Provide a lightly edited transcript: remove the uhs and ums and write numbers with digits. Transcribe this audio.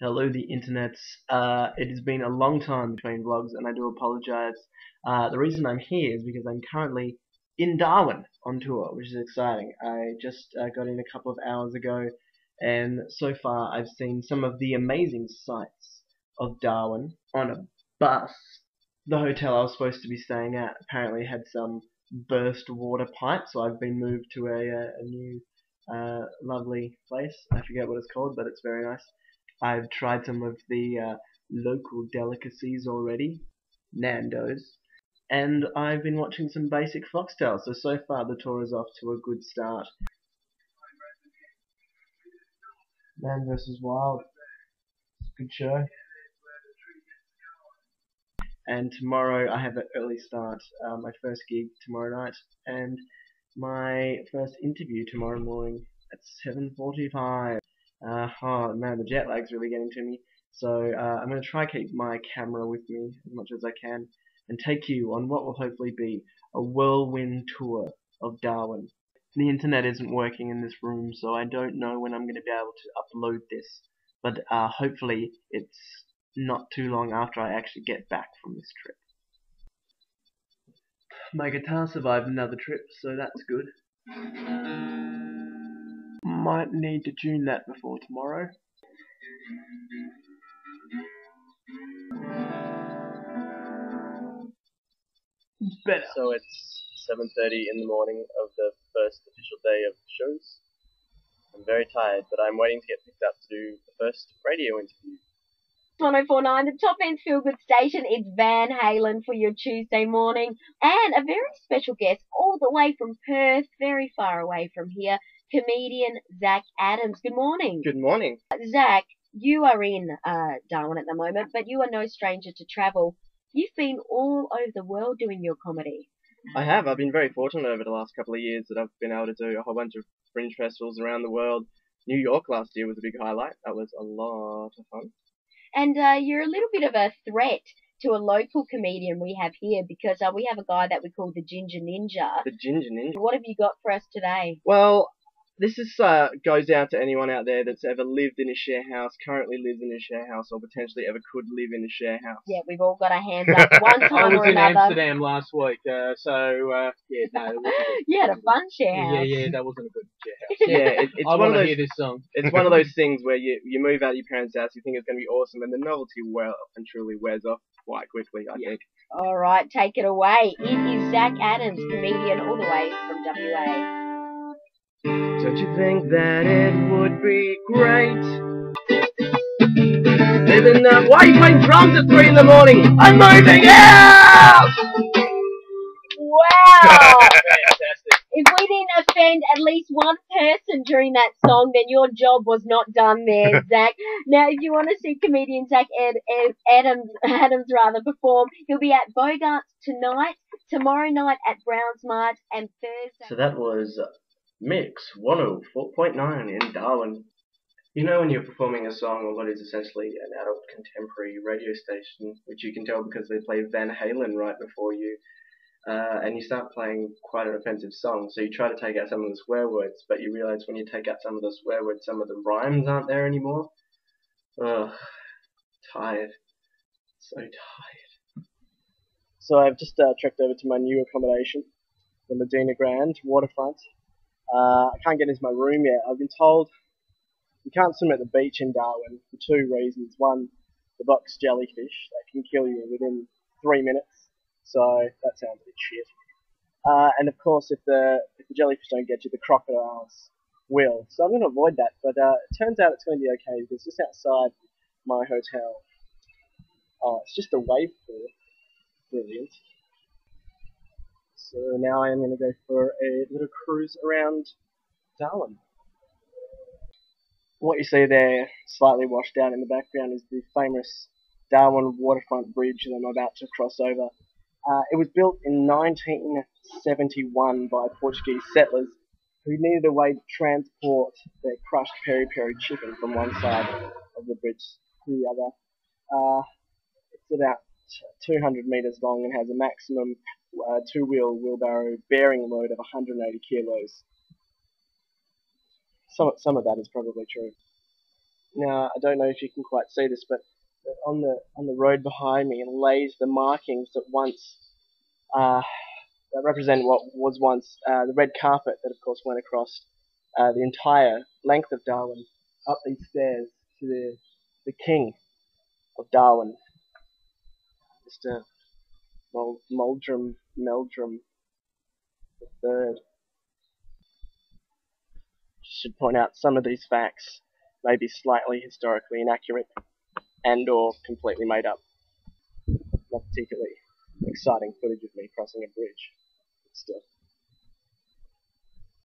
Hello, the internets. It has been a long time between vlogs, and I do apologize. The reason I'm here is because I'm currently in Darwin on tour, which is exciting. I just got in a couple of hours ago, and so far I've seen some of the amazing sights of Darwin on a bus. The hotel I was supposed to be staying at apparently had some burst water pipe, so I've been moved to a new lovely place. I forget what it's called, but it's very nice. I've tried some of the local delicacies already, Nando's, and I've been watching some basic Foxtel. So far the tour is off to a good start. Man vs. Wild, it's a good show. And tomorrow I have an early start, my first gig tomorrow night, and my first interview tomorrow morning at 7:45. Oh man, the jet lag's really getting to me. So I'm going to try to keep my camera with me as much as I can and take you on what will hopefully be a whirlwind tour of Darwin. The internet isn't working in this room, so I don't know when I'm going to be able to upload this. But hopefully it's not too long after I actually get back from this trip. My guitar survived another trip, so that's good. Might need to tune that before tomorrow. Better. So it's 7:30 in the morning of the first official day of shows. I'm very tired, but I'm waiting to get picked up to do the first radio interview. 1049, the top end feel good station. It's Van Halen for your Tuesday morning, and a very special guest all the way from Perth, very far away from here, comedian Zack Adams. Good morning. Good morning. Zack, you are in Darwin at the moment, but you are no stranger to travel. You've been all over the world doing your comedy. I have. I've been very fortunate over the last couple of years that I've been able to do a whole bunch of fringe festivals around the world. New York last year was a big highlight. That was a lot of fun. And you're a little bit of a threat to a local comedian we have here, because we have a guy that we call the Ginger Ninja. The Ginger Ninja. What have you got for us today? Well, this is goes out to anyone out there that's ever lived in a share house, currently lives in a share house, or potentially ever could live in a share house. Yeah, we've all got our hands up one time I was or in another. Amsterdam last week, yeah, no, it wasn't good. You had a fun share house. Yeah, that wasn't a good share house. Yeah, it's I one want of to those. hear this song. It's one of those things where you move out of your parents' house, you think it's going to be awesome, and the novelty well and truly wears off quite quickly, I think. All right, take it away. It is Zack Adams, comedian all the way from WA. Don't you think that it would be great? Living up. Why are you playing drums at 3 in the morning? I'm moving out! Wow! Fantastic. If we didn't offend at least one person during that song, then your job was not done there, Zack. Now, if you want to see comedian Zack Adams perform, he'll be at Bogart's tonight, tomorrow night at Browns Mart, and Thursday. So that was Mix 104.9 in Darwin. You know when you're performing a song on what is essentially an adult contemporary radio station, which you can tell because they play Van Halen right before you, and you start playing quite an offensive song, so you try to take out some of the swear words, but you realise when you take out some of the swear words, some of the rhymes aren't there anymore. Ugh, tired. So tired. So I've just trekked over to my new accommodation, the Medina Grand waterfront. I can't get into my room yet. I've been told you can't swim at the beach in Darwin for 2 reasons. One, the box jellyfish, that can kill you within 3 minutes, so that sounds a bit shit. And of course, if the jellyfish don't get you, the crocodiles will. So I'm going to avoid that, but it turns out it's going to be okay because just outside my hotel, it's just a wave pool. Brilliant. So now I am going to go for a little cruise around Darwin. What you see there, slightly washed out in the background, is the famous Darwin waterfront bridge that I'm about to cross over. It was built in 1971 by Portuguese settlers who needed a way to transport their crushed peri-peri chicken from one side of the bridge to the other. It's about 200 metres long and has a maximum two-wheel wheelbarrow bearing load of 180 kilos. Some of that is probably true. Now, I don't know if you can quite see this, but on the road behind me lays the markings that once that represent what was once the red carpet that, of course, went across the entire length of Darwin up these stairs to the king of Darwin, Mr. Meldrum III. Should point out some of these facts may be slightly historically inaccurate and or completely made up. Not particularly exciting footage of me crossing a bridge, but still.